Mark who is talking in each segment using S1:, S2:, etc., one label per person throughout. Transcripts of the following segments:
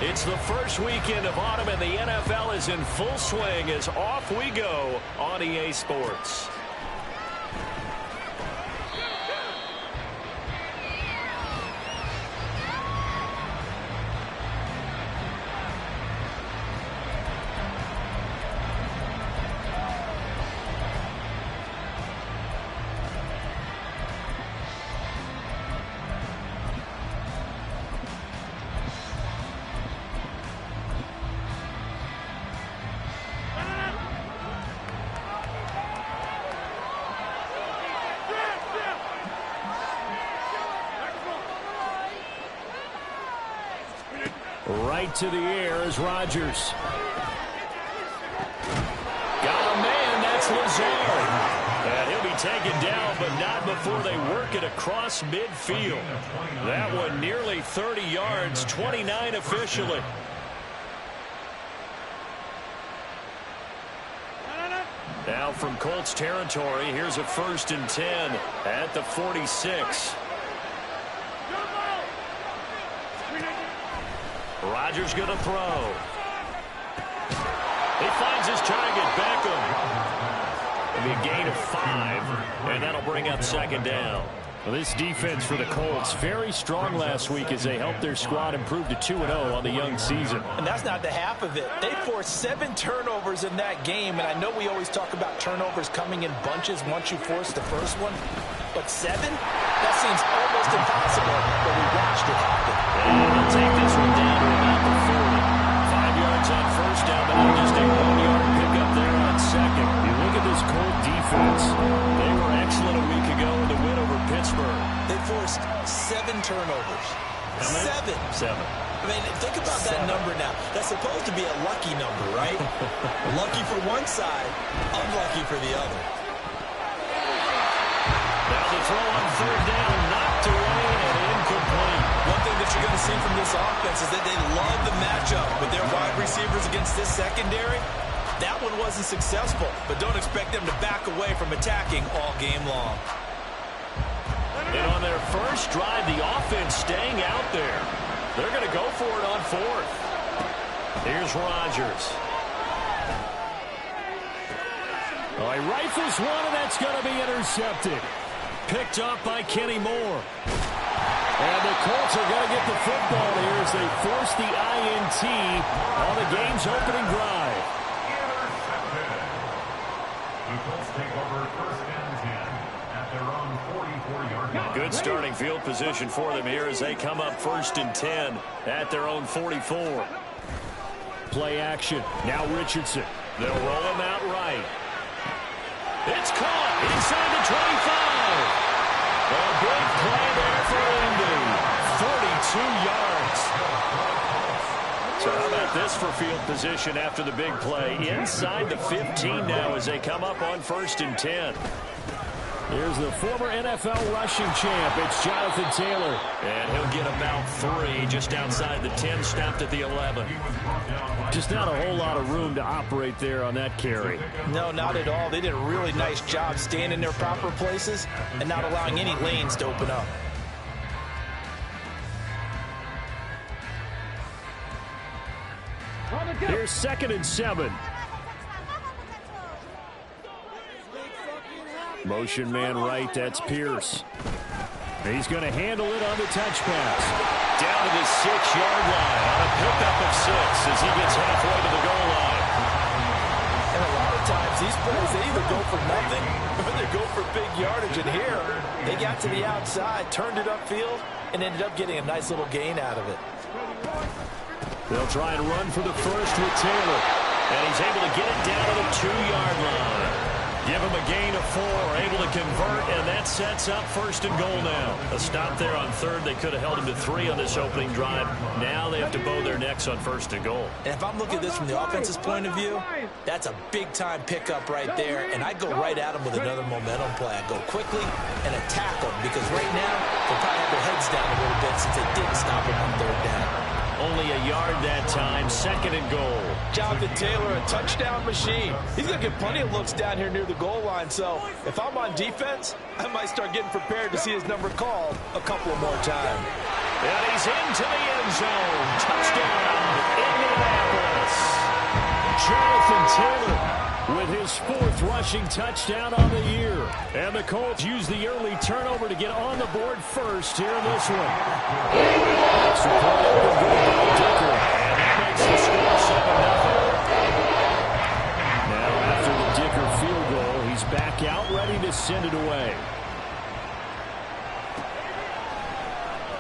S1: It's the first weekend of autumn, and the NFL is in full swing as off we go on EA Sports. Right to the air is Rodgers. Got a man, that's Lazard. And he'll be taken down, but not before they work it across midfield. That one nearly 30 yards, 29 officially. Now from Colts territory, here's a 1st and 10 at the 46. Rodgers going to throw. He finds his target, Beckham. It'll be a gain of 5, and that'll bring up 2nd down. Well, this defense for the Colts, very strong last week as they helped their squad improve to 2-0 on the young season.
S2: And that's not the half of it. They forced 7 turnovers in that game, and I know we always talk about turnovers coming in bunches once you force the first one. But 7? That seems almost impossible, but we watched it happen.
S1: And he'll take this one down to about the 40. 5 yards on 1st down, but he'll just a 1-yard pickup there on 2nd. You look at this Colt defense. They were excellent a week ago in the win over Pittsburgh.
S2: They forced 7 turnovers. 7. I mean, think about that number now. That's supposed to be a lucky number, right? Lucky for one side, unlucky for the other.
S1: Now the throw on 3rd down, knocked away and incomplete.
S2: One thing that you're going to see from this offense is that they love the matchup with their wide receivers against this secondary. That one wasn't successful, but don't expect them to back away from attacking all game long.
S1: And on their first drive, the offense staying out there. They're going to go for it on 4th. Here's Rodgers. Oh, he rifles one, and that's going to be intercepted. Picked up by Kenny Moore. And the Colts are going to get the football here as they force the INT on the game's opening drive.
S3: The Colts take over 1st and 10 at their own 44-yard line.
S1: Good starting field position for them here as they come up 1st and 10 at their own 44.
S4: Play action. Now Richardson.
S1: They'll roll him out right. It's caught inside the 25. A big play there for Indy. 42 yards. So how about this for field position after the big play? Inside the 15 now as they come up on 1st and 10.
S4: Here's the former NFL rushing champ. It's Jonathan Taylor.
S1: And he'll get about 3 just outside the 10, stopped at the 11.
S4: Just not a whole lot of room to operate there on that carry.
S2: No, not at all. They did a really nice job staying in their proper places and not allowing any lanes to open up.
S4: Here's 2nd and 7. Motion man right, that's Pierce. He's going to handle it on the touch pass.
S1: Down to the 6-yard line on a pickup of 6 as he gets halfway to the goal line.
S2: And a lot of times these plays, they either go for nothing or they go for big yardage. And here, they got to the outside, turned it upfield, and ended up getting a nice little gain out of it.
S4: They'll try and run for the first with Taylor.
S1: And he's able to get it down to the 2-yard line. Give him a gain of 4, able to convert, and that sets up 1st and goal now. A stop there on 3rd. They could have held him to 3 on this opening drive. Now they have to bow their necks on 1st and goal.
S2: And if I'm looking at this from the offense's point of view, that's a big-time pickup right there, and I go right at him with another momentum play. I go quickly and attack them because right now they'll probably have their heads down a little bit since they didn't stop him on 3rd down.
S1: Only a yard that time, 2nd and goal.
S2: Jonathan Taylor, a touchdown machine. He's going to get plenty of looks down here near the goal line, so if I'm on defense, I might start getting prepared to see his number called a couple of more times.
S1: And he's into the end zone. Touchdown, Indianapolis. Jonathan Taylor with his 4th rushing touchdown on the year. And the Colts use the early turnover to get on the board first here in this one. Extra point up and good by Dicker. And that makes the score 7-0. Now after the Dicker field goal, he's back out ready to send it away.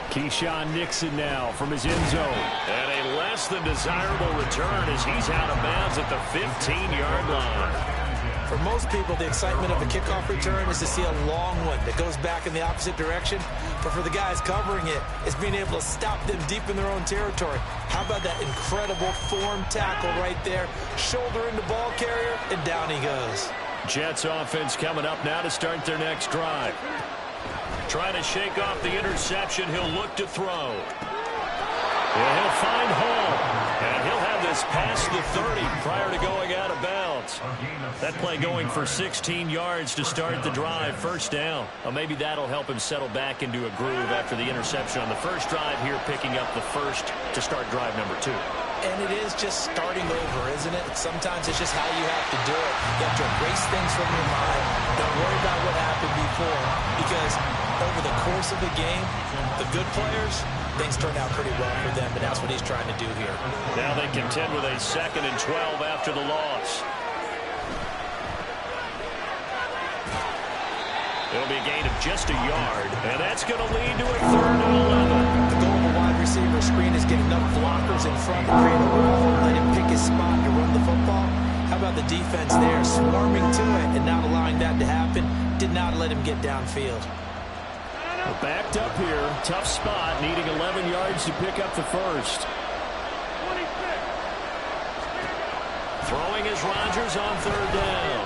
S1: Keyshawn Nixon now from his end zone. And a less than desirable return as he's out of bounds at the 15-yard line.
S2: For most people, the excitement of a kickoff return is to see a long one that goes back in the opposite direction. But for the guys covering it, it's being able to stop them deep in their own territory. How about that incredible form tackle right there? Shoulder into ball carrier, and down he goes.
S1: Jets offense coming up now to start their next drive. Trying to shake off the interception, he'll look to throw. And he'll find Hall. And he'll have this past the 30 prior to going out of bounds. That play going for 16 yards to start the drive. First down. Well, maybe that'll help him settle back into a groove after the interception on the first drive here, picking up the first to start drive number 2.
S2: And it is just starting over, isn't it? Sometimes it's just how you have to do it. You have to erase things from your mind. Don't worry about what happened before. Because over the course of the game, the good players, things turn out pretty well for them. And that's what he's trying to do here.
S1: Now they contend with a 2nd and 12 after the loss. It'll be a gain of just a yard. And that's going to lead to a 3rd and 11.
S2: The goal of a wide receiver screen is get enough blockers in front to create a wall and let him pick his spot to run the football. How about the defense there, swarming to it and not allowing that to happen? Did not let him get downfield.
S4: Backed up here, tough spot, needing 11 yards to pick up the first.
S1: Throwing is Rodgers on 3rd down.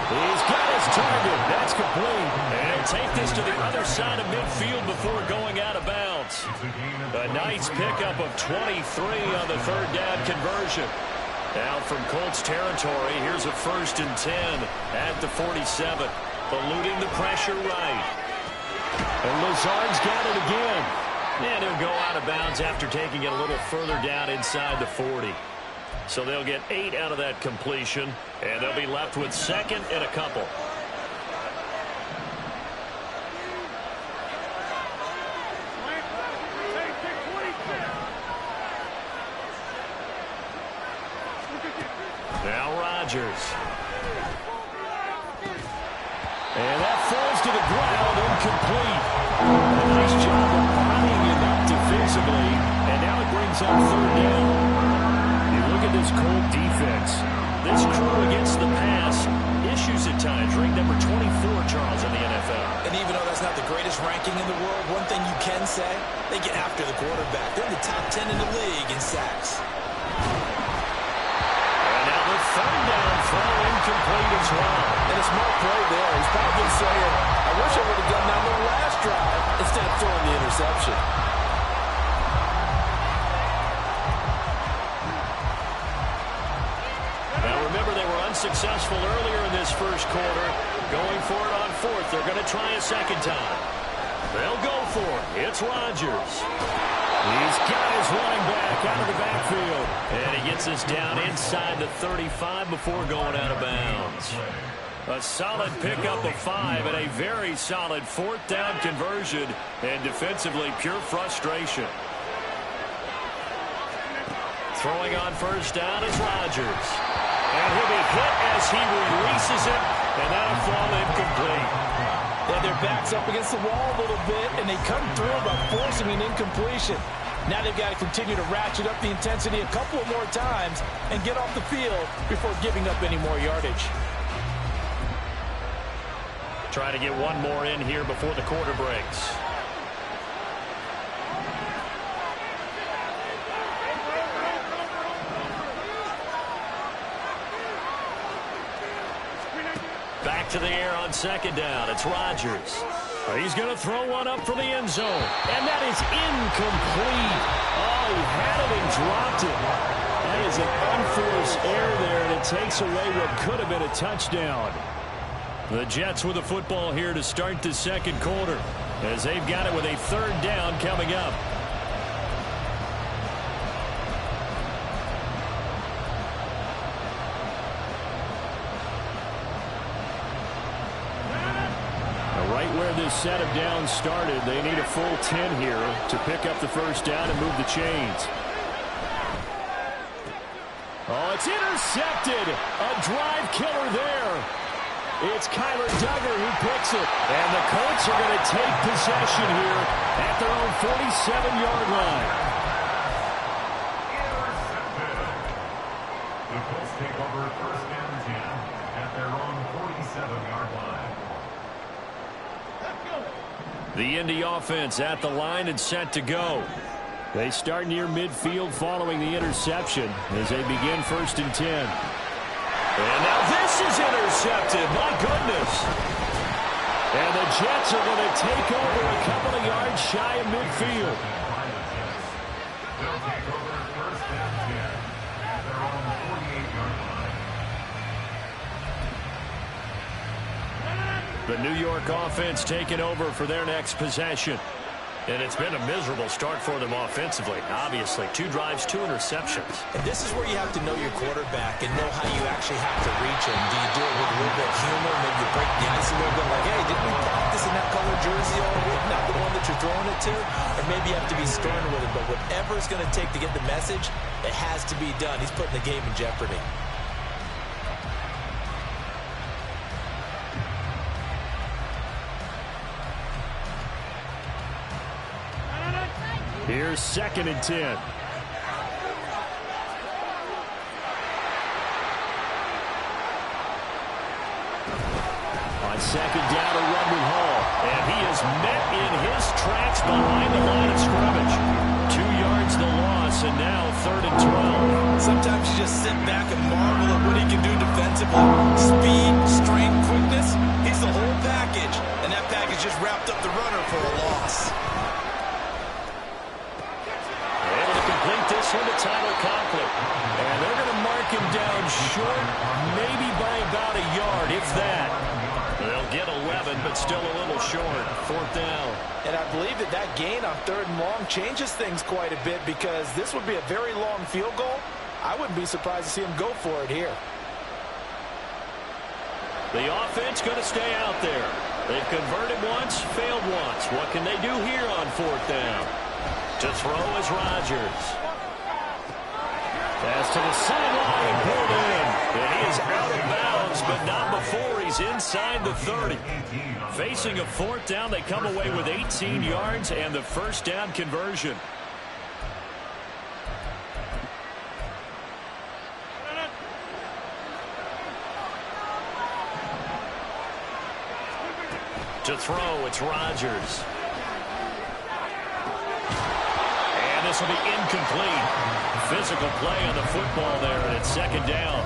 S1: He's got his target. That's complete. And take this to the other side of midfield before going out of bounds. A nice pickup of 23 on the 3rd down conversion. Now from Colts territory, here's a 1st and 10 at the 47. Eluding the pressure right.
S4: And Lazard's got it again.
S1: And he'll go out of bounds after taking it a little further down inside the 40. So they'll get 8 out of that completion, and they'll be left with 2nd and a couple. Now Rodgers.
S4: And that falls to the ground, incomplete. A nice job of buying it up defensively, and now it brings up 3rd down. You look at this Colt defense.
S1: This crew against the pass, issues at times, ranked number 24, Charles, in the NFL.
S2: And even though that's not the greatest ranking in the world, one thing you can say, they get after the quarterback. They're in the top 10 in the league in sacks.
S1: And now the 3rd down throw incomplete as well.
S2: And a smart play there. He's probably saying, I wish I would have done that on the last drive instead of throwing the interception.
S1: Now remember, they were unsuccessful earlier in this first quarter. Going for it on 4th. They're going to try a 2nd time. They'll go for it. It's Rodgers.
S4: He's got his running back out of the backfield.
S1: And he gets us down inside the 35 before going out of bounds. A solid pickup of 5 and a very solid 4th down conversion. And defensively, pure frustration. Throwing on 1st down is Rodgers. And he'll be hit as he releases it. And that'll fall incomplete.
S2: Yeah, their back's up against the wall a little bit, and they come through by forcing an incompletion. Now they've got to continue to ratchet up the intensity a couple of more times and get off the field before giving up any more yardage.
S1: Trying to get one more in here before the quarter breaks. Back to the air on 2nd down. It's Rodgers. He's going to throw one up for the end zone. And that is incomplete. Oh, he had it and dropped it. That is an unforced error there, and it takes away what could have been a touchdown. The Jets with the football here to start the 2nd quarter.
S4: as they've got it with a third down coming up. Right where this set of downs started, they need a full 10 here to pick up the first down and move the chains. Oh, it's intercepted. A drive killer there. It's Kyler Duggar who picks it. And the Colts are going to take possession here at their own 47-yard line.
S3: The Colts take over first and 10 at their own 47-yard line.
S4: The Indy offense at the line and set to go. They start near midfield following the interception as they begin first and 10. And now this is intercepted. My goodness. And the Jets are going to take over a couple of yards shy of midfield.
S3: They'll take over first and 10 at their own 48-yard line.
S4: The New York offense taking over for their next possession.
S1: And it's been a miserable start for them offensively. Obviously, 2 drives, 2 interceptions.
S2: And this is where you have to know your quarterback and know how you actually have to reach him. Do you do it with a little bit of humor? Maybe you break the ice a little bit like, hey, didn't we practice in that color jersey all week? Not the one that you're throwing it to? Or maybe you have to be stern with it. But whatever it's going to take to get the message, it has to be done. He's putting the game in jeopardy.
S4: Here's second and 10. On second down, a run with Hall. And he is met in his tracks behind the line of scrimmage. 2 yards the loss, and now third and 12.
S2: Sometimes you just sit back and marvel at what he can do defensively. Speed, strength, quickness. He's the whole package. And that package just wrapped up the runner for a loss.
S4: This one to Tyler Conklin. And they're going to mark him down short, maybe by about a yard, if that.
S1: They'll get 11, but still a little short. Fourth down.
S2: And I believe that that gain on third and long changes things quite a bit because this would be a very long field goal. I wouldn't be surprised to see him go for it here.
S4: The offense going to stay out there. They've converted once, failed once. What can they do here on fourth down? To throw is Rodgers. Pass to the sideline and pulled in. And he is out of bounds, but not before he's inside the 30. Facing a fourth down, they come away with 18 yards and the first down conversion. To throw, it's Rodgers. And this will be incomplete. Physical play on the football there, and it's second down.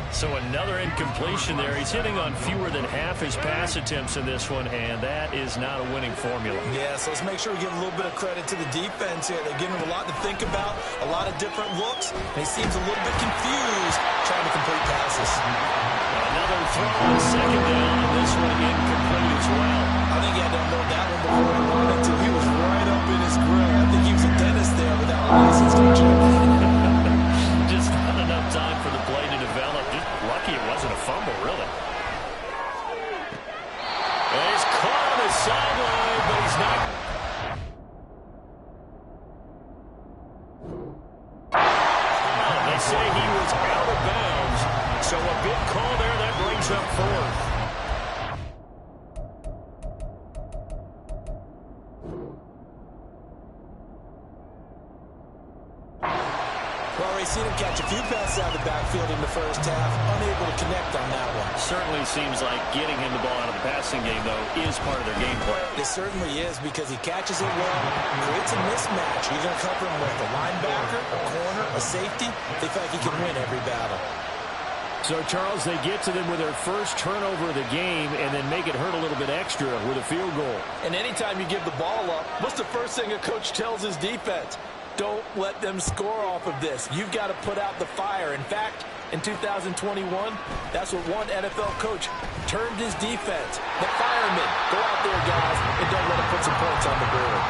S4: So another incompletion there. He's hitting on fewer than half his pass attempts in this one, and that is not a winning formula.
S2: Yeah, so let's make sure we give a little bit of credit to the defense here. They're giving him a lot to think about, a lot of different looks, and he seems a little bit confused trying to complete passes.
S4: Another throw on second down, and this one incomplete as well.
S2: I think he had to unload that one before he wanted to. He was right up in his grill. I think he was a dentist there without a license, don't you?
S4: Just not enough time for the play to develop. Just lucky it wasn't a fumble, really. And he's caught on the sideline, but he's not. They say he was out of bounds. So a big call there, that brings up fourth.
S2: Well, we've seen him catch a few passes out of the backfield in the first half, unable to connect on that one.
S4: Certainly seems like getting him the ball out of the passing game, though, is part of their game plan.
S2: It certainly is because he catches it well, creates a mismatch. You're going to cover him with a linebacker, a corner, a safety. They feel like he can win every battle.
S4: So, Charles, they get to them with their first turnover of the game and then make it hurt a little bit extra with a field goal.
S2: And anytime you give the ball up, what's the first thing a coach tells his defense? Don't let them score off of this. You've got to put out the fire. In fact, in 2021, that's what one NFL coach termed his defense. The firemen. Go out there, guys, and don't put some points on the board.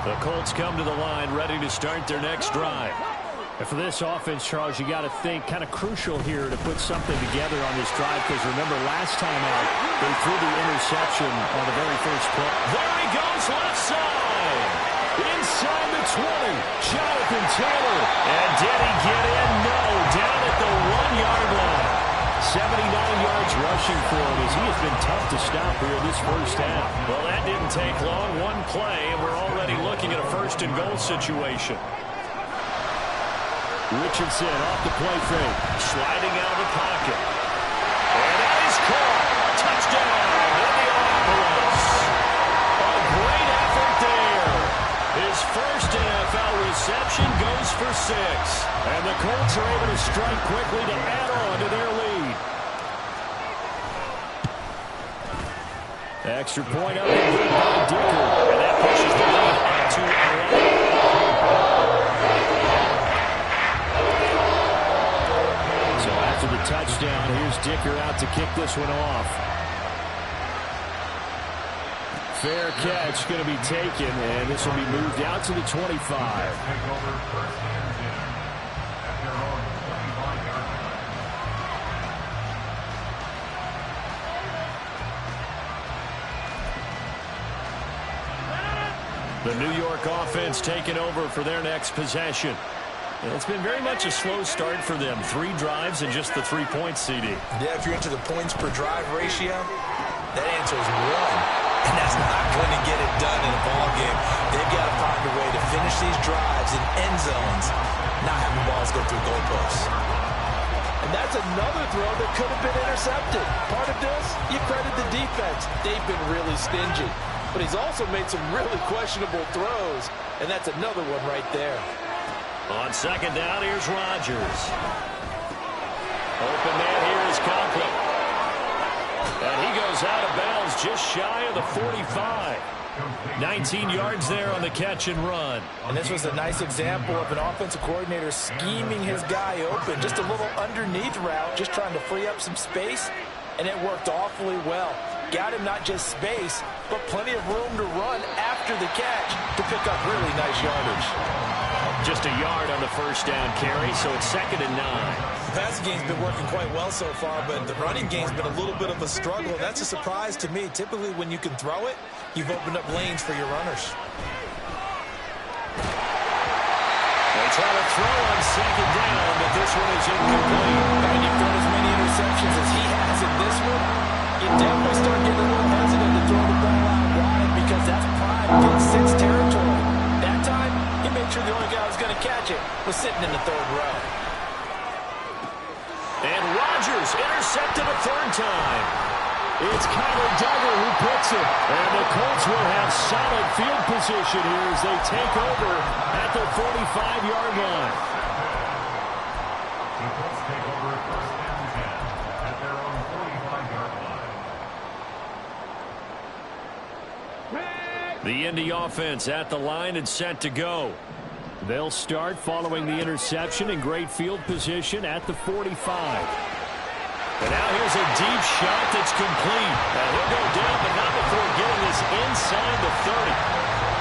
S4: The Colts come to the line ready to start their next drive. And for this offense, Charles, you got to think kind of crucial here to put something together on this drive, because remember last time out they threw the interception on the very first play.
S1: There he goes, left side. Inside the 20, Jonathan Taylor. And did he get in? No, down at the 1-yard line.
S4: 79 yards rushing for him as he has been tough to stop here this first half.
S1: Well, that didn't take long. One play, and we're already looking at a first-and-goal situation.
S4: Richardson off the play fake.
S1: Sliding out of the pocket. And that is caught. Touchdown, Indianapolis. A great effort there. His first NFL reception goes for 6.
S4: And the Colts are able to strike quickly to add on to their lead. Extra point up and good by Dicker.
S1: And that pushes the lead up to 11.
S4: So after the touchdown, here's Dicker out to kick this one off. Fair catch going to be taken, and this will be moved out to the 25.
S1: The New York offense taking over for their next possession. It's been very much a slow start for them. 3 drives and just the 3 points, CD.
S2: Yeah, if you're into the points per drive ratio, that answer is 1. And that's not going to get it done in a ball game. They've got to find a way to finish these drives in end zones, not having balls go through goalposts.
S5: And that's another throw that could have been intercepted. Part of this, you credit the defense. They've been really stingy. But he's also made some really questionable throws, and that's another one right there.
S1: On second down, here's Rodgers. Open man here is Conklin. And he goes out of bounds just shy of the 45. 19 yards there on the catch and run.
S2: And this was a nice example of an offensive coordinator scheming his guy open. Just a little underneath route, just trying to free up some space, and it worked awfully well. Got him not just space, but plenty of room to run after the catch to pick up really nice yardage.
S1: Just a yard on the first down carry, so it's 2nd and 9.
S2: The passing game's been working quite well so far, but the running game's been a little bit of a struggle. That's a surprise to me. Typically, when you can throw it, you've opened up lanes for your runners.
S1: They try to throw on second down, but this one is incomplete.
S2: When you've thrown as many interceptions as he has in this one, you definitely start getting a little hesitant to throw the ball out wide because that's prime Pick 6 territory. That time, he made sure the only guy who was going to catch it was sitting in the 3rd row.
S1: And Rodgers intercepted a 3rd time.
S4: It's Kyler Duggar who puts it. And the Colts will have solid field position here as they take over at the 45-yard line.
S3: The Colts take over at 1st and 10 at their own 45-yard line.
S1: The Indy offense at the line and set to go.
S4: They'll start following the interception in great field position at the 45.
S1: And now here's a deep shot that's complete. And he'll go down, but not before getting this inside the 30.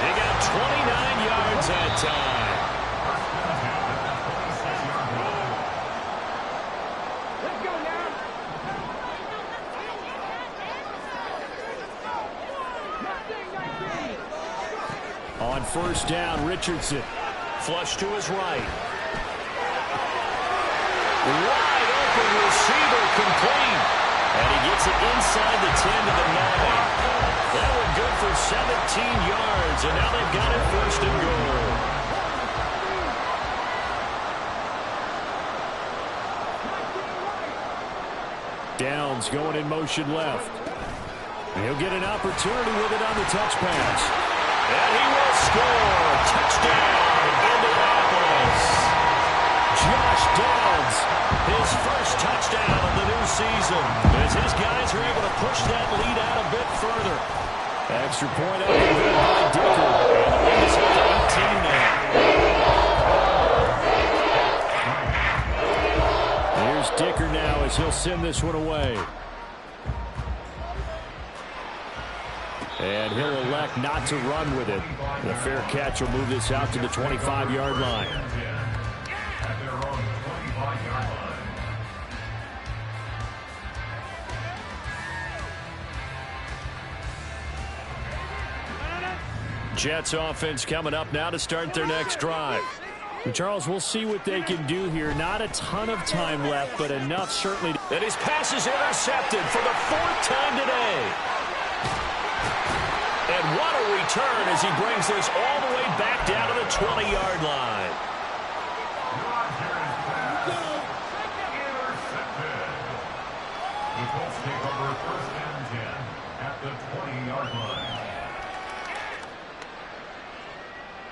S1: They got 29 yards that time.
S4: On first down, Richardson.
S1: Flush to his right. Wide open receiver complete. And he gets it inside the 10 to the 9. That one good for 17 yards. And now they've got it 1st and goal.
S4: Downs going in motion left. He'll get an opportunity with it on the touch pass.
S1: And he will score. Touchdown, Indianapolis.
S4: Josh Downs,
S1: his first touchdown of the new season, as his guys are able to push that lead out a bit further.
S4: Extra point up and good by Dicker.
S1: And the lead is up to 18 now.
S4: as he'll send this one away. And he'll elect not to run with it. The fair catch will move this out to the 25-yard line.
S3: At their own 25-yard line.
S4: Jets offense coming up now to start their next drive. And Charles, we'll see what they can do here. Not a ton of time left, but enough certainly.
S1: And his pass is intercepted for the 4th time today. And what a return as he brings this all the way back down to the 20-yard line.
S3: The Colts take over 1st and 10 at the 20-yard line.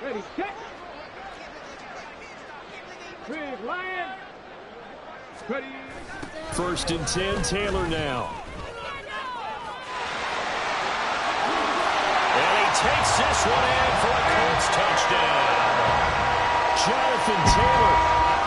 S6: Ready, catch. Big Lion. Ready.
S4: 1st and 10, Taylor now.
S1: And he takes this one in for a Colts touchdown.
S4: Jonathan Taylor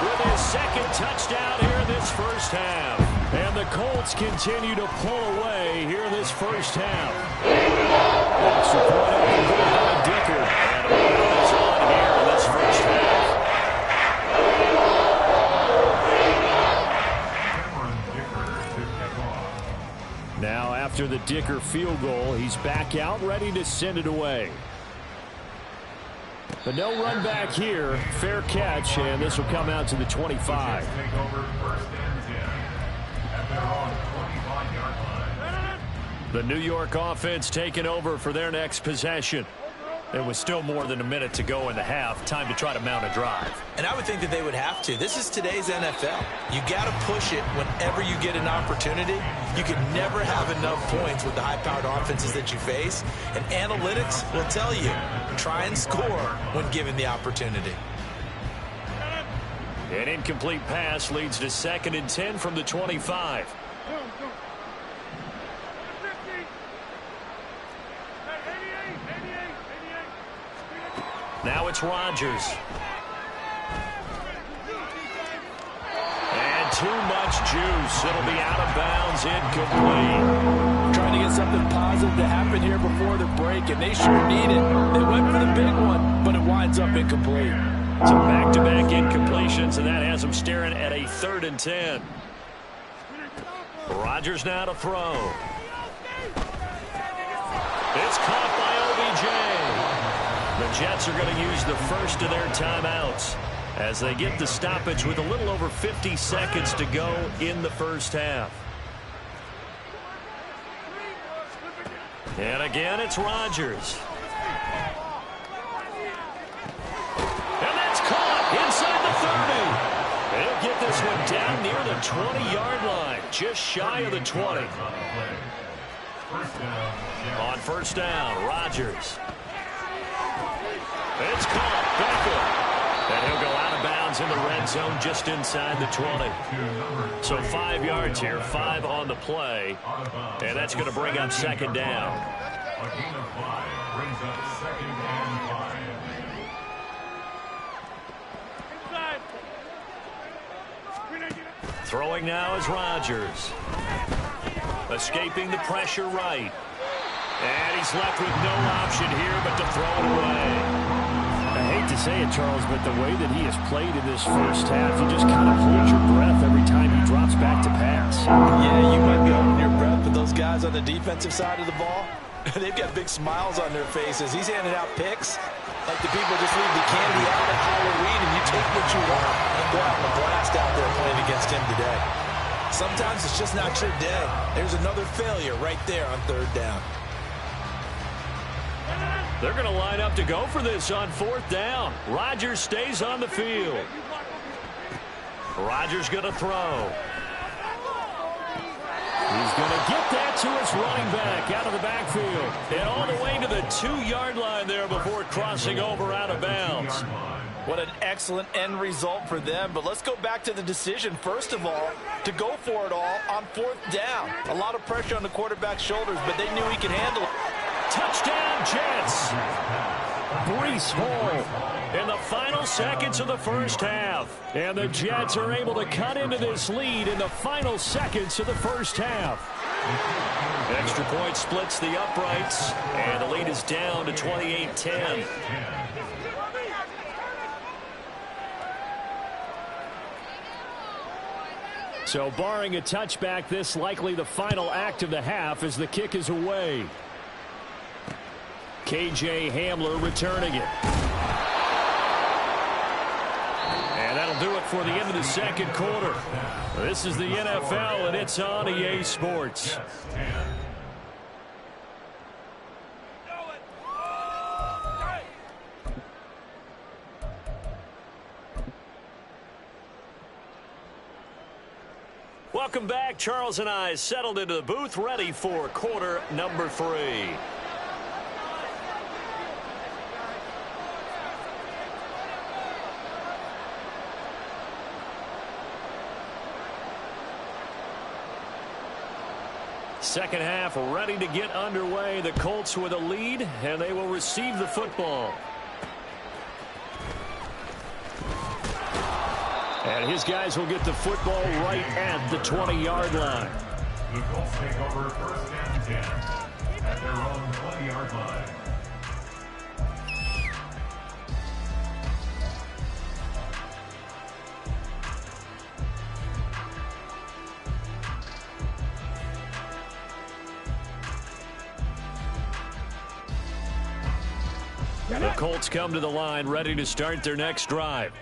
S4: with his 2nd touchdown here in this first half. And the Colts continue to pull away here in this first half. Extra point up and goal by Dicker. And a run is on here in this first half. Now after the Dicker field goal, he's back out ready to send it away. But no run back here. Fair catch, and this will come out to the 25.
S3: Take over 1st and 10 at their own 25-yard line.
S4: The New York offense taking over for their next possession.
S1: There was still more than a minute to go in the half. Time to try to mount a drive.
S2: And I would think that they would have to. This is today's NFL. You got to push it whenever you get an opportunity. You can never have enough points with the high-powered offenses that you face. And analytics will tell you, try and score when given the opportunity.
S4: An incomplete pass leads to 2nd and 10 from the 25. Now it's Rodgers. And too much juice. It'll be out of bounds, incomplete.
S5: Trying to get something positive to happen here before the break, and they sure need it. They went for the big one, but it winds up incomplete.
S4: So back-to-back incompletions, and that has them staring at a 3rd and 10. Rodgers now to throw. It's caught by OBJ. The Jets are going to use the first of their timeouts as they get the stoppage with a little over 50 seconds to go in the first half. And again, it's Rodgers. And that's caught inside the 30. They'll get this one down near the 20-yard line, just shy of the 20. On 1st down, Rodgers. It's caught. Beckham. And he'll go out of bounds in the red zone just inside the 20. So 5 yards here, 5 on the play. And that's going to bring up 2nd down.
S3: A gain of 5 brings up 2nd and 5.
S4: Throwing now is Rodgers. Escaping the pressure right. And he's left with no option here but to throw it away. I hate to say it, Charles, but the way that he has played in this first half, you just kind of hold your breath every time he drops back to pass.
S5: Yeah, you might be holding your breath, but those guys on the defensive side of the ball, they've got big smiles on their faces. He's handing out picks like the people just leave the candy out at Halloween, and you take what you want and go out and blast out there playing against him today. Sometimes it's just not your day. There's another failure right there on 3rd down.
S4: They're going to line up to go for this on 4th down. Rodgers stays on the field. Rodgers going to throw. He's going to get that to his running back out of the backfield. And all the way to the 2-yard line there before crossing over out of bounds.
S5: What an excellent end result for them. But let's go back to the decision, first of all, to go for it all on 4th down. A lot of pressure on the quarterback's shoulders, but they knew he could handle it.
S4: Touchdown, Jets. Breece Hall. in the final seconds of the first half. And the Jets are able to cut into this lead in the final seconds of the first half.
S1: Extra point splits the uprights, and the lead is down to 28-10.
S4: So barring a touchback, this likely the final act of the half as the kick is away. KJ Hamler returning it. And that'll do it for the end of the second quarter. This is the NFL, and it's on EA Sports.
S1: Welcome back. Charles and I settled into the booth, ready for quarter number 3. Second half ready to get underway. The Colts with a lead, and they will receive the football.
S4: And his guys will get the football right at the 20-yard line.
S3: The Colts take over first and 10 at their own 20-yard line.
S4: The Colts come to the line ready to start their next drive.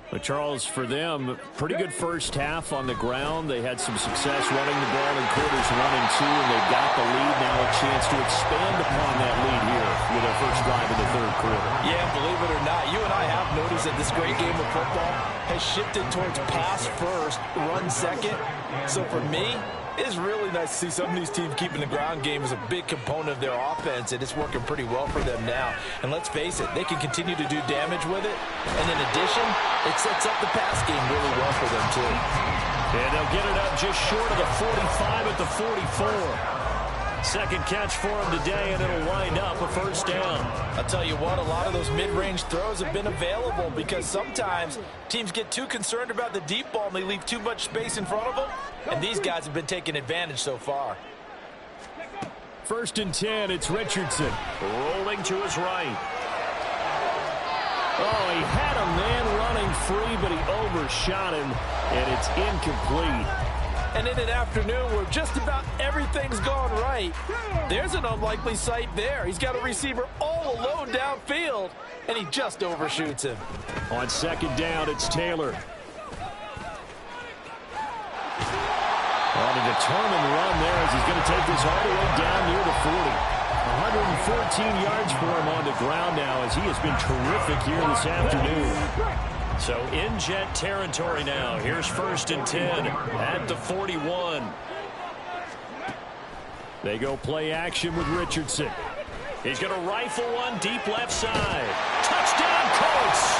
S4: But Charles, for them, pretty good first half on the ground. They had some success running the ball in quarters 1 and 2, and they've got the lead now, a chance to expand upon that lead here with their first drive in the third quarter.
S5: Yeah, believe it or not, you and I have noticed that this great game of football has shifted towards pass first, run second. So for me, it's really nice to see some of these teams keeping the ground game as a big component of their offense, and it's working pretty well for them now. And let's face it, they can continue to do damage with it. And in addition, it sets up the pass game really well for them, too.
S4: And they'll get it up just short of the 45 at the 44.
S1: Second catch for him today, and it'll wind up a first down.
S5: I'll tell you what, a lot of those mid-range throws have been available because sometimes teams get too concerned about the deep ball and they leave too much space in front of them. And these guys have been taking advantage so far.
S4: First and 10, it's Richardson.
S1: Rolling to his right.
S4: Oh, he had a man running free, but he overshot him, and it's incomplete.
S5: And in an afternoon where just about everything's gone right, there's an unlikely sight there. He's got a receiver all alone downfield, and he just overshoots him.
S4: On second down, it's Taylor. On a determined run there as he's going to take this all the way down near the 40. 114 yards for him on the ground now as he has been terrific here this afternoon.
S1: So in Jet territory now. Here's first and 10 at the 41.
S4: They go play action with Richardson.
S1: He's going to rifle one deep left side. Touchdown, Colts!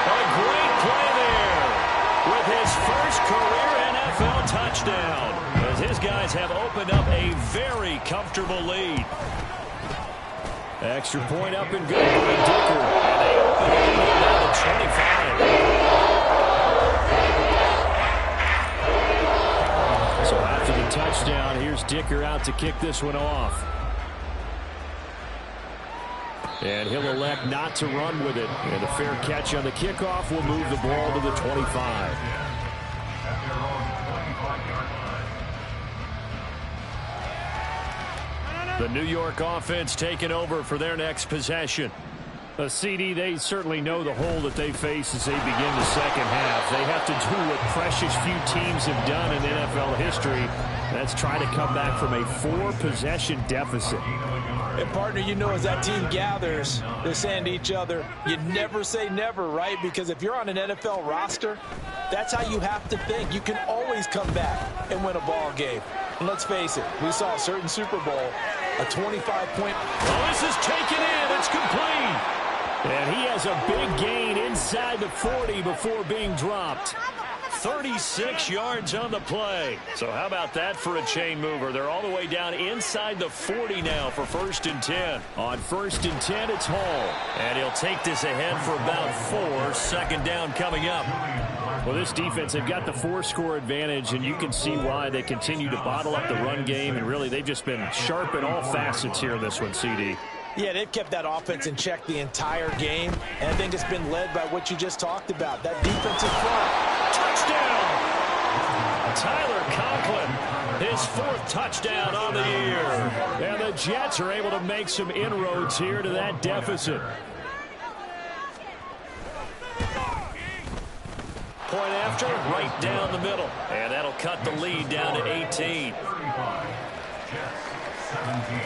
S1: A great play there with his first career NFL touchdown, as his guys have opened up a very comfortable lead.
S4: Extra point up and good by Dicker.
S1: And they open the lead down to 25.
S4: So after the touchdown, here's Dicker out to kick this one off. And he'll elect not to run with it. And a fair catch on the kickoff will move the ball to the 25. The New York offense taking over for their next possession. CD, they certainly know the hole that they face as they begin the second half. They have to do what precious few teams have done in NFL history. That's try to come back from a 4-possession deficit.
S5: And partner, you know, as that team gathers, they're saying to each other, you never say never, right? Because if you're on an NFL roster, that's how you have to think. You can always come back and win a ball game. And let's face it, we saw a certain Super Bowl, a 25-point.
S4: Oh, this is taken in. It's complete. And he has a big gain inside the 40 before being dropped. 36 yards on the play. So how about that for a chain mover? They're all the way down inside the 40 now for 1st and 10. On 1st and 10, it's Hall. And he'll take this ahead for about 4. 2nd down coming up.
S1: Well, this defense, they've got the 4-score advantage, and you can see why they continue to bottle up the run game. And really, they've just been sharp in all facets here in this one, CD.
S5: Yeah, they've kept that offense in check the entire game, and I think it's been led by what you just talked about, that defensive front.
S4: Touchdown! Tyler Conklin, his 4th touchdown on the year.
S1: And the Jets are able to make some inroads here to that deficit.
S4: Point after, right down the middle. And that'll cut the lead down to 18.
S3: 35, Jets, 17.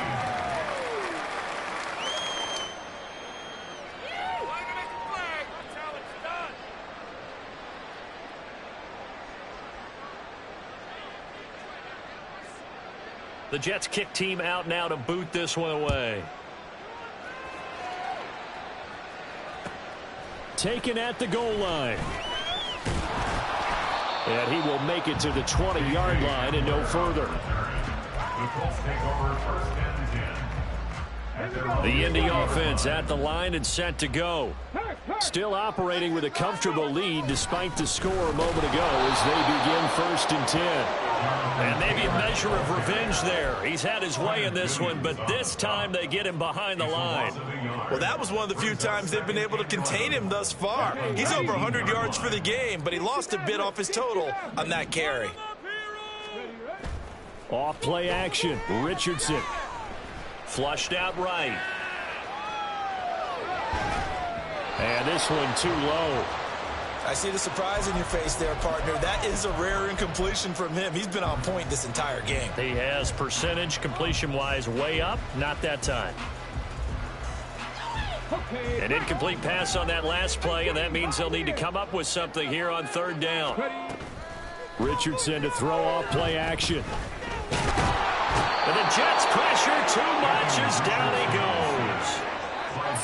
S4: The Jets kick team out now to boot this one away.
S1: Taken at the goal line. And he will make it to the 20-yard line and no further.
S3: The Colts take over 1st and 10.
S4: The Indy offense at the line and set to go.
S1: Still operating with a comfortable lead despite the score a moment ago as they begin 1st and 10.
S4: And maybe a measure of revenge there. He's had his way in this one, but this time they get him behind the line.
S2: Well, that was one of the few times they've been able to contain him thus far. He's over 100 yards for the game, but he lost a bit off his total on that carry.
S1: Off play action. Richardson.
S4: Flushed out right.
S1: And this one too low.
S2: I see the surprise in your face there, partner. That is a rare incompletion from him. He's been on point this entire game.
S4: He has percentage completion-wise way up. Not that time. An incomplete pass on that last play, and that means they'll need to come up with something here on 3rd down.
S1: Richardson to throw off play action.
S4: And the Jets pressure too much as down he goes.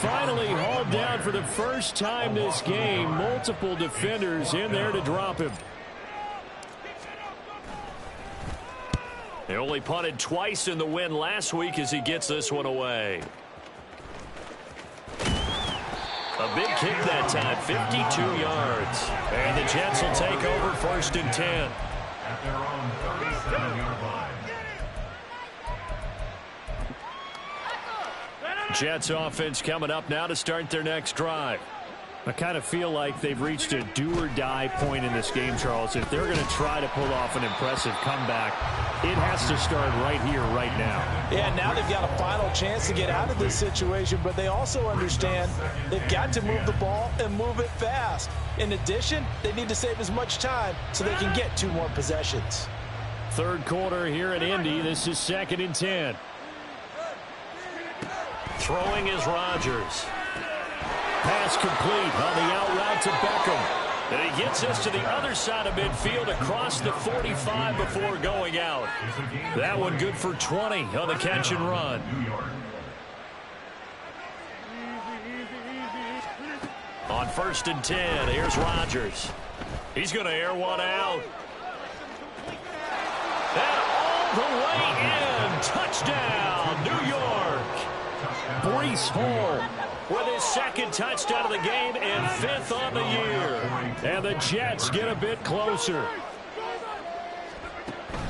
S1: Finally hauled down for the first time this game. Multiple defenders in there to drop him.
S4: They only punted twice in the win last week as he gets this one away. A big kick that time, 52 yards. And the Jets will take over 1st and 10.
S3: At their own 37-yard line.
S4: Jets offense coming up now to start their next drive.
S1: I kind of feel like they've reached a do-or-die point in this game, Charles. If they're going to try to pull off an impressive comeback, it has to start right here, right now.
S5: Yeah, now they've got a final chance to get out of this situation, but they also understand they've got to move the ball and move it fast. In addition, they need to save as much time so they can get 2 more possessions.
S1: 3rd quarter here at Indy. This is 2nd and 10.
S4: Throwing is Rodgers.
S1: Pass complete on the out route to Beckham.
S4: And he gets us to the other side of midfield across the 45 before going out. That one good for 20 on the catch and run. On 1st and 10, here's Rodgers. He's going to air one out. And all the way in. Touchdown, New York.
S1: Breece Hall
S4: with his 2nd touchdown of the game and 5th on the year.
S1: And the Jets get a bit closer.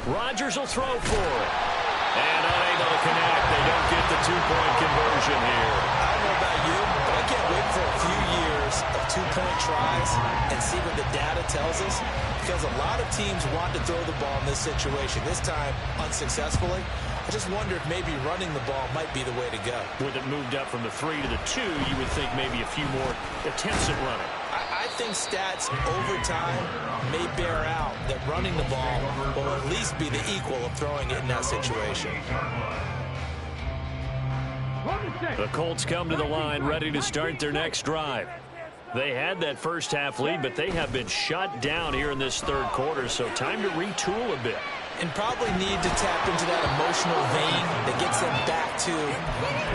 S4: Rodgers will throw for it. And unable to connect. They don't get the 2-point conversion here.
S2: I don't know about you, but I can't wait for a few years of 2-point tries and see what the data tells us. Because a lot of teams want to throw the ball in this situation. This time, unsuccessfully. I just wonder if maybe running the ball might be the way to go.
S4: With it moved up from the 3 to the 2, you would think maybe a few more attempts at running.
S2: I think stats over time may bear out that running the ball will at least be the equal of throwing it in that situation.
S4: The Colts come to the line ready to start their next drive. They had that first half lead, but they have been shut down here in this 3rd quarter, so time to retool a bit.
S2: and probably need to tap into that emotional vein that gets them back to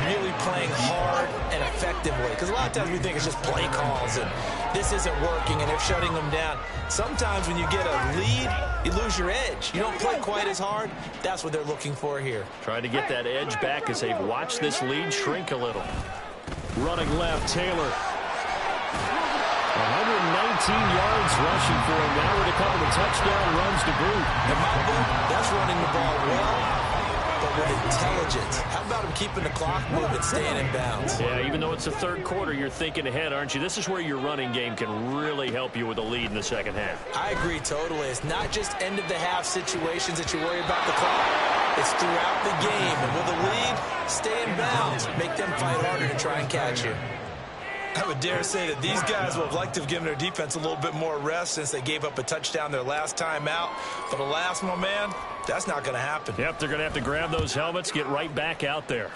S2: really playing hard and effectively. Because a lot of times we think it's just play calls and this isn't working and they're shutting them down. Sometimes when you get a lead, you lose your edge. You don't play quite as hard. That's what they're looking for here.
S4: Trying to get that edge back as they've watched this lead shrink a little. Running left, Taylor. 119 yards rushing for him now with a couple of touchdown runs to boot.
S2: In my book, that's running the ball well, but with intelligence. How about him keeping the clock moving, staying in bounds?
S4: Yeah, even though it's the third quarter, you're thinking ahead, aren't you? This is where your running game can really help you with a lead in the second half.
S2: I agree totally. It's not just end-of-the-half situations that you worry about the clock. It's throughout the game. And with a lead, stay in bounds. Make them fight harder to try and catch you. I would dare say that these guys would have liked to have given their defense a little bit more rest since they gave up a touchdown their last time out. For the last one, man, that's not going to happen.
S4: Yep, they're going to have to grab those helmets, get right back out there.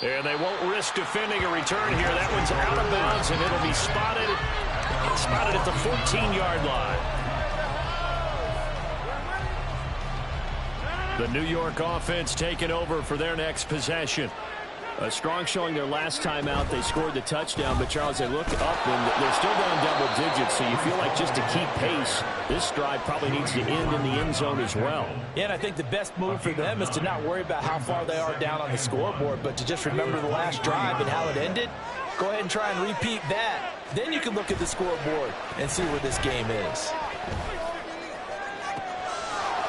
S4: And they won't risk defending a return here. That one's out of bounds, and it'll be spotted at the 14-yard line. The New York offense taking over for their next possession. A strong showing their last time out. They scored the touchdown, but Charles, they look up and they're still down double digits, so you feel like just to keep pace, this drive probably needs to end in the end zone as well.
S2: Yeah, and I think the best move for them is to not worry about how far they are down on the scoreboard, but to just remember the last drive and how it ended. Go ahead and try and repeat that. Then you can look at the scoreboard and see where this game is.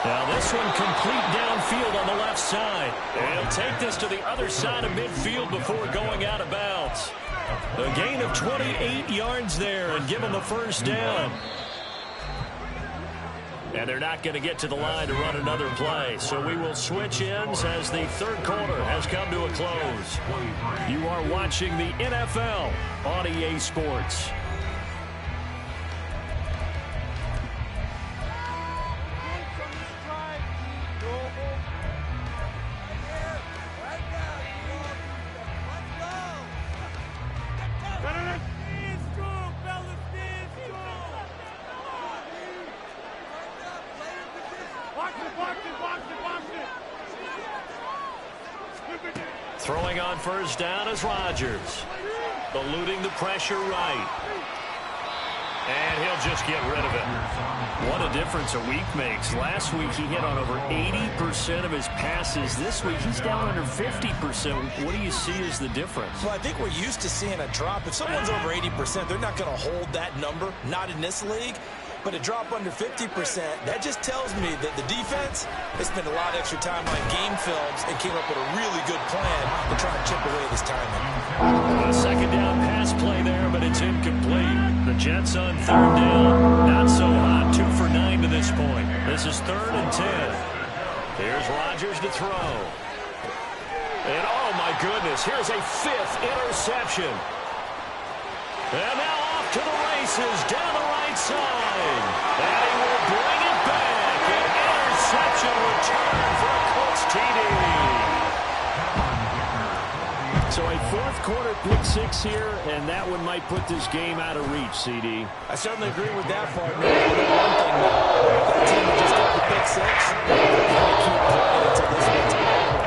S4: Now this one complete downfield on the left side. And he'll take this to the other side of midfield before going out of bounds. A gain of 28 yards there and give him the first down. And they're not going to get to the line to run another play. So we will switch ends as the third quarter has come to a close. You are watching the NFL on EA Sports. Throwing on first down is Rodgers. Eluding the pressure right. And he'll just get rid of it. What a difference a week makes. Last week he hit on over 80% of his passes. This week he's down under 50%. What do you see as the difference?
S2: Well, I think we're used to seeing a drop. If someone's over 80%, they're not going to hold that number. Not in this league. But a drop under 50%, that just tells me that the defense has spent a lot of extra time on game films and came up with a really good plan to try and chip away at his timing.
S4: A second down pass play there, but it's incomplete. The Jets on third down. Not so hot. 2 for 9 to this point. This is 3rd and 10. Here's Rodgers to throw. And oh my goodness, here's a 5th interception. And now off to the races down the right side. And he will bring it back. An interception return for a Colts TD. So a 4th quarter pick 6 here, and that one might put this game out of reach, CD.
S2: I certainly agree with that part. Maybe one thing, though. That team that just got the pick 6, they're going to keep playing until this one's over.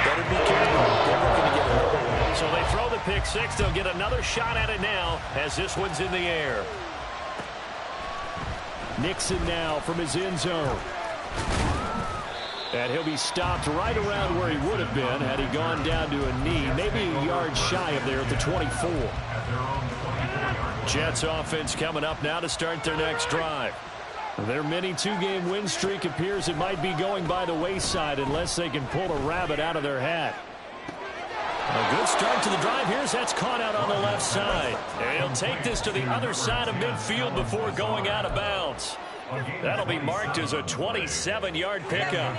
S2: Better be careful. They're looking to get hurt.
S4: So they throw the pick 6. They'll get another shot at it now as this one's in the air. Nixon now from his end zone. And he'll be stopped right around where he would have been had he gone down to a knee, maybe a yard shy of there at the 24. Jets offense coming up now to start their next drive. Their mini 2-game win streak appears it might be going by the wayside unless they can pull a rabbit out of their hat. A good start to the drive. Here's that's caught out on the left side. And he'll take this to the other side of midfield before going out of bounds. That'll be marked as a 27-yard pickup.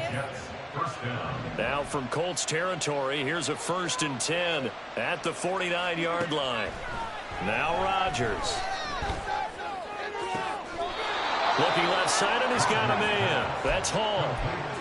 S4: Now from Colts territory, here's a 1st and 10 at the 49-yard line. Now Rodgers. Looking left side, and he's got a man. That's Hall.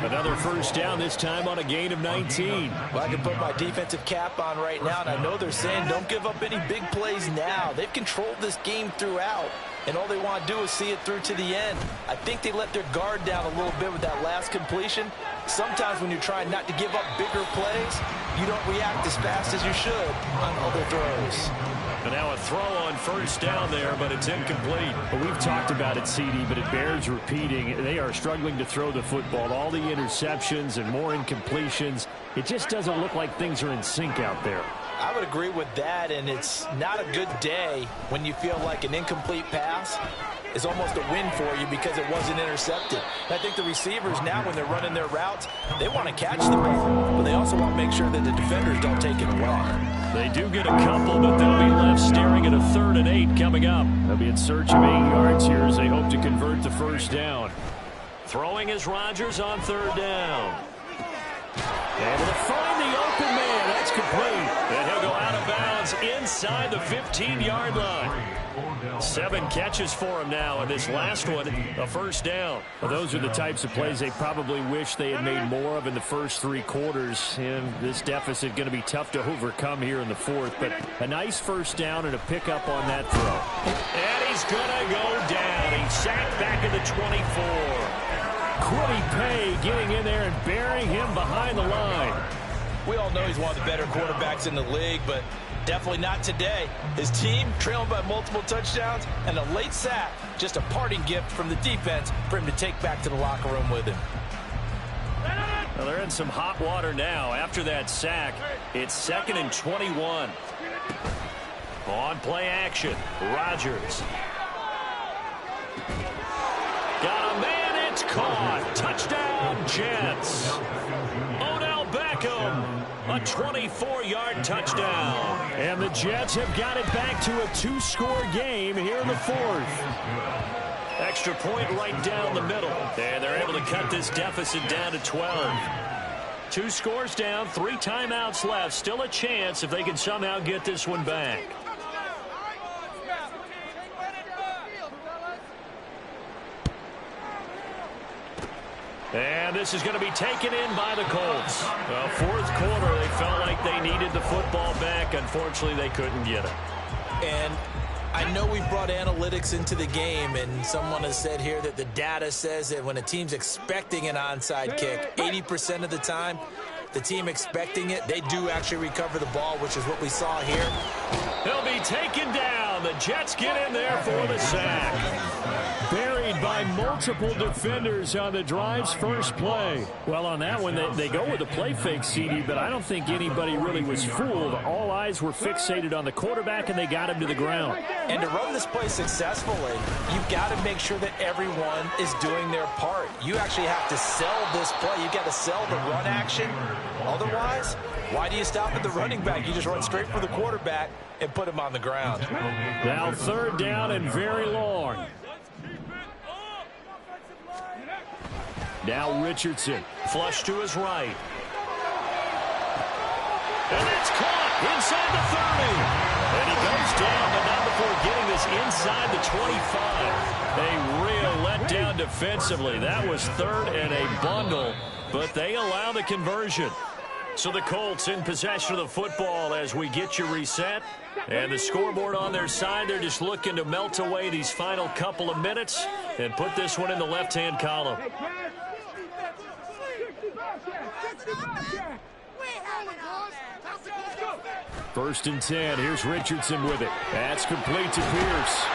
S4: Another first down, this time on a gain of 19.
S5: Well, I can put my defensive cap on right now, and I know they're saying don't give up any big plays now. They've controlled this game throughout, and all they want to do is see it through to the end. I think they let their guard down a little bit with that last completion. Sometimes when you're trying not to give up bigger plays, you don't react as fast as you should on other throws.
S4: And now a throw on first down there, but it's incomplete. Well, we've talked about it, CD, but it bears repeating. They are struggling to throw the football. All the interceptions and more incompletions. It just doesn't look like things are in sync out there.
S5: I would agree with that, and it's not a good day when you feel like an incomplete pass is almost a win for you because it wasn't intercepted. And I think the receivers now, when they're running their routes, they want to catch the ball, but they also want to make sure that the defenders don't take it away.
S4: They do get a couple, but they'll be left staring at a 3rd and 8 coming up. They'll be in search of 8 yards here as they hope to convert the first down. Throwing is Rodgers on 3rd down. Able to find the open man. That's complete. And he'll go out of bounds inside the 15-yard line. 7 catches for him now, and this last one, a first down. Well, those are the types of plays they probably wish they had made more of in the first 3 quarters. And this deficit going to be tough to overcome here in the 4th. But a nice first down and a pickup on that throw. And he's going to go down. He's sacked back at the 24. Quiddy Pay getting in there and burying him behind the line.
S5: We all know he's one of the better quarterbacks in the league, but definitely not today. His team trailing by multiple touchdowns and a late sack. Just a parting gift from the defense for him to take back to the locker room with him.
S4: Well, they're in some hot water now. After that sack, it's 2nd and 21. On play action, Rodgers. Got a man, it's caught. Touchdown, Jets. Odell Beckham, a 24-yard touchdown. And the Jets have got it back to a 2-score game here in the 4th. Extra point right down the middle. And they're able to cut this deficit down to 12. 2 scores down, 3 timeouts left. Still a chance if they can somehow get this one back. And this is going to be taken in by the Colts. Well, 4th quarter, they felt like they needed the football back. Unfortunately, they couldn't get it.
S5: And I know we brought analytics into the game, and someone has said here that the data says that when a team's expecting an onside kick, 80% of the time, the team expecting it, they do actually recover the ball, which is what we saw here.
S4: He'll be taken down. The Jets get in there for the sack. Buried by multiple defenders on the drive's first play. Well, on that one, they go with the play fake, CD, but I don't think anybody really was fooled. All eyes were fixated on the quarterback, and they got him to the ground.
S5: And to run this play successfully, you've got to make sure that everyone is doing their part. You actually have to sell this play. You've got to sell the run action. Otherwise, why do you stop at the running back? You just run straight for the quarterback and put him on the ground.
S4: Now 3rd down and very long. Now Richardson. Flush to his right. And it's caught inside the 30. And he goes down, but not before getting this inside the 25. A real letdown defensively. That was 3rd and a bundle, but they allow the conversion. So the Colts in possession of the football as we get you reset. And the scoreboard on their side, they're just looking to melt away these final couple of minutes and put this one in the left-hand column. 1st and 10. Here's Richardson with it. That's complete to Pierce.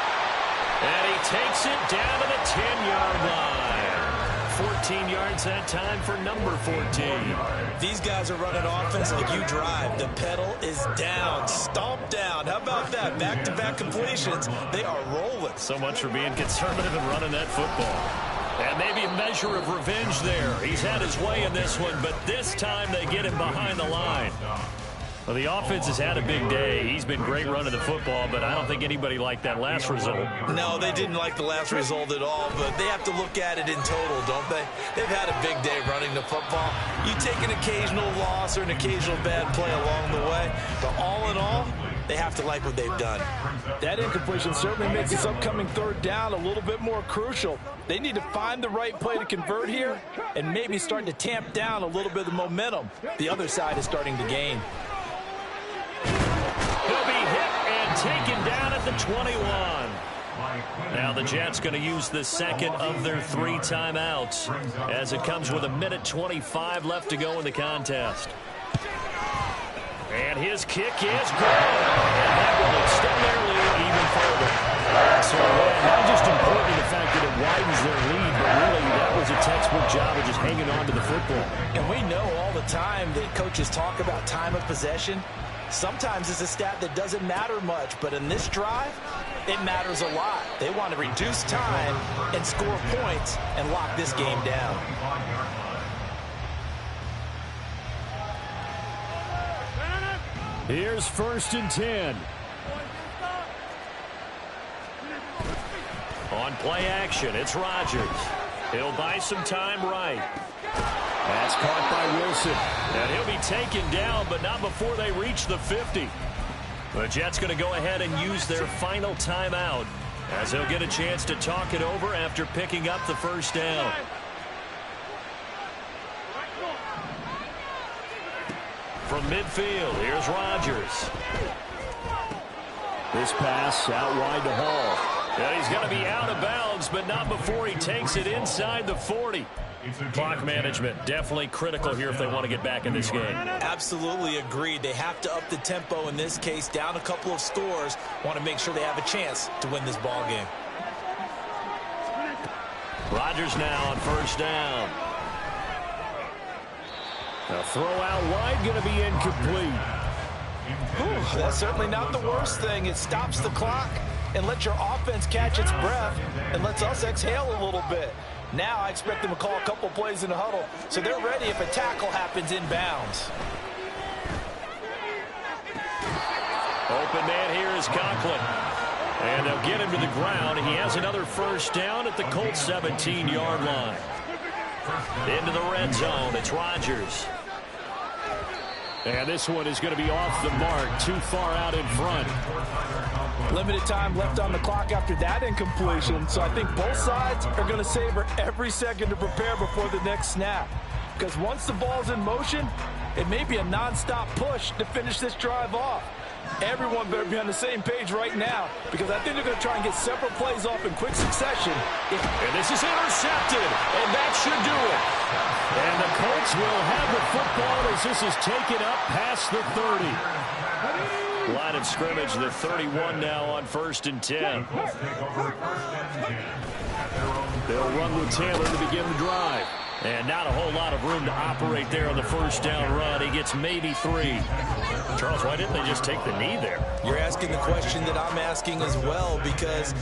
S4: And he takes it down to the 10-yard line. 14 yards that time for number 14.
S5: These guys are running offense like you drive. The pedal is down, stomped down. How about that? Back-to-back completions. They are rolling.
S4: So much for being conservative and running that football. And maybe a measure of revenge there. He's had his way in this one, but this time they get him behind the line. Well, the offense has had a big day. He's been great running the football, but I don't think anybody liked that last result.
S2: No, they didn't like the last result at all, but they have to look at it in total, don't they? They've had a big day running the football. You take an occasional loss or an occasional bad play along the way, but all in all, they have to like what they've done.
S5: That incompletion certainly makes this upcoming third down a little bit more crucial. They need to find the right play to convert here and maybe start to tamp down a little bit of momentum. The other side is starting to gain.
S4: He'll be hit and taken down at the 21. Now the Jets going to use the second of their 3 timeouts as it comes with 1:25 left to go in the contest. And his kick is good. And that will extend their lead even further. So not just important the fact that it widens their lead, but really that was a textbook job of just hanging on to the football.
S5: And we know all the time that coaches talk about time of possession. Sometimes it's a stat that doesn't matter much, but in this drive, it matters a lot. They want to reduce time and score points and lock this game down.
S4: Here's 1st and 10. On play action, it's Rodgers. He'll buy some time right. That's caught by Wilson. And he'll be taken down, but not before they reach the 50. The Jets going to go ahead and use their final timeout as they'll get a chance to talk it over after picking up the first down. From midfield, here's Rodgers. This pass out wide to Hall. And he's going to be out of bounds, but not before he takes it inside the 40. Clock management definitely critical here if they want to get back in this game.
S2: Absolutely agreed. They have to up the tempo in this case, down a couple of scores. Want to make sure they have a chance to win this ball game.
S4: Rodgers now on 1st down. A throw out wide going to be incomplete.
S5: Ooh, that's certainly not the worst thing. It stops the clock and lets your offense catch its breath and lets us exhale a little bit. Now I expect them to call a couple plays in the huddle so they're ready if a tackle happens inbounds.
S4: Open man here is Conklin. And they'll get him to the ground. He has another first down at the Colts 17-yard line. Into the red zone, it's Rodgers. And this one is going to be off the mark, too far out in front.
S5: Limited time left on the clock after that incompletion, so I think both sides are going to savor every second to prepare before the next snap. Because once the ball's in motion, it may be a nonstop push to finish this drive off. Everyone better be on the same page right now, because I think they're going to try and get several plays off in quick succession.
S4: And this is intercepted, and that should do it. And the Colts will have the football as this is taken up past the 30. Line of scrimmage, the 31 now on 1st and 10. They'll run with Taylor to begin the drive. And not a whole lot of room to operate there on the first down run. He gets maybe 3. Charles, why didn't they just take the knee there?
S2: You're asking the question that I'm asking as well, because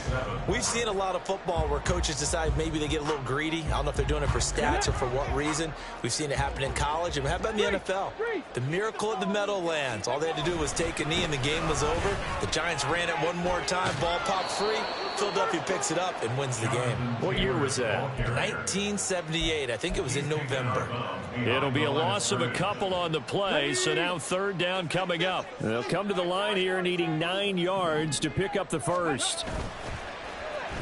S2: we've seen a lot of football where coaches decide maybe they get a little greedy. I don't know if they're doing it for stats or for what reason. We've seen it happen in college. And how about in the NFL? The miracle at the Meadowlands. All they had to do was take a knee and the game was over. The Giants ran it one more time. Ball popped free. Philadelphia picks it up and wins the game.
S4: What year was that?
S2: 1978. I think it was in November.
S4: It'll be a loss of a couple on the play, so now 3rd down coming up. They'll come to the line here needing 9 yards to pick up the first.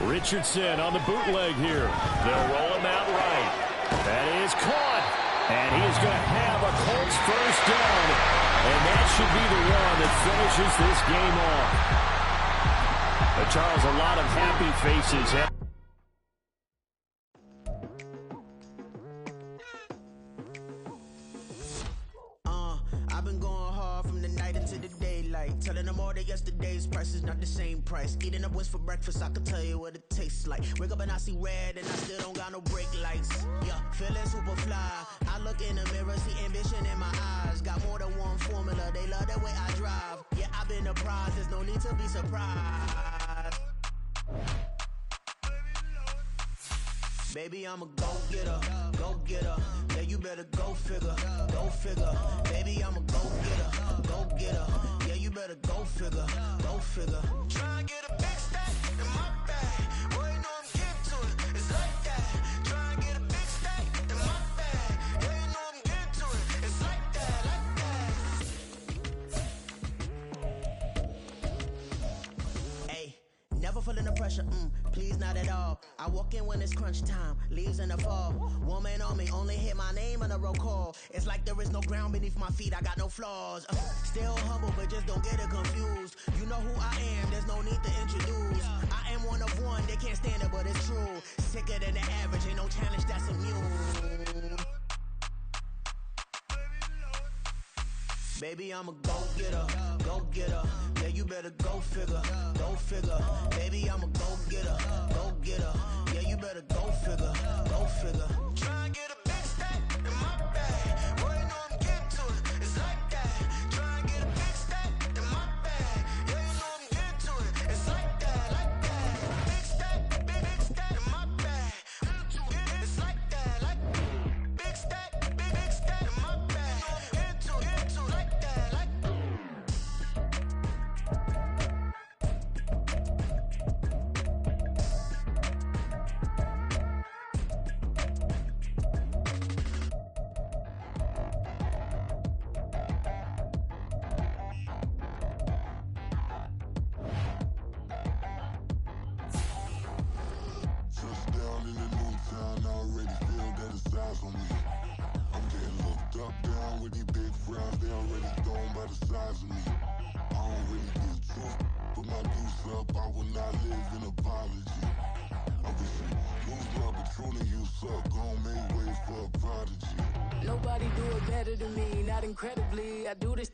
S4: Richardson on the bootleg here. They'll roll him out right. That is caught. And he is going to have a Colts first down. And that should be the one that finishes this game off. But Charles, a lot of happy faces.
S7: I've been going hard from the night into the daylight, telling them all that yesterday's price is not the same price. Eating up what's for breakfast, I can tell you what it tastes like. Wake up and I see red and I still don't got no brake lights. Yeah, feeling super fly. I look in the mirror, see ambition in my eyes. Got more than one formula, they love the way I drive. Yeah, I've been apprised, there's no need to be surprised. Baby, I'm a go-getter, go-getter. Yeah, you better go figure, go figure. Baby, I'm a go-getter, go-getter. Yeah, you better go figure, go figure. Try and get a big stack in my bag. Boy, you know I'm getting to it. It's like that. Try and get a big stack in my bag. Yeah, you know I'm getting to it. It's like that, like that. Hey, never feeling the pressure, please not at all. I walk in when it's crunch time, leaves in the fall. Woman on me, only hit my name on a roll call. It's like there is no ground beneath my feet, I got no flaws. Still humble, but just don't get it confused. You know who I am, there's no need to introduce. I am one of one, they can't stand it, but it's true. Sicker than the average, ain't no challenge that's immune. Baby, I'm a go-getter, go-getter. Yeah, you better go figure, go figure. Baby, I'm a go-getter, go-getter. Yeah, you better go figure, go figure. Try and get a big stack in my bag. Boy, you know I'm getting to it. It's like that. Try and get a big stack in my bag. Yeah, you know I'm getting to it. It's like that, like that. Big stack in my bag. It's like that, like big stack in my bag. Into like that, like.
S3: Touchdown in the new town, I already feel that it's eyes on me. I'm getting looked up, down with these big frowns, they already thrown by the size of me. I don't really give truth, but my deuce up, I will not live in apology. I wish you lose love, but truly you suck, gon' make way for a prodigy.
S8: Nobody do it better than me, not incredibly. I do this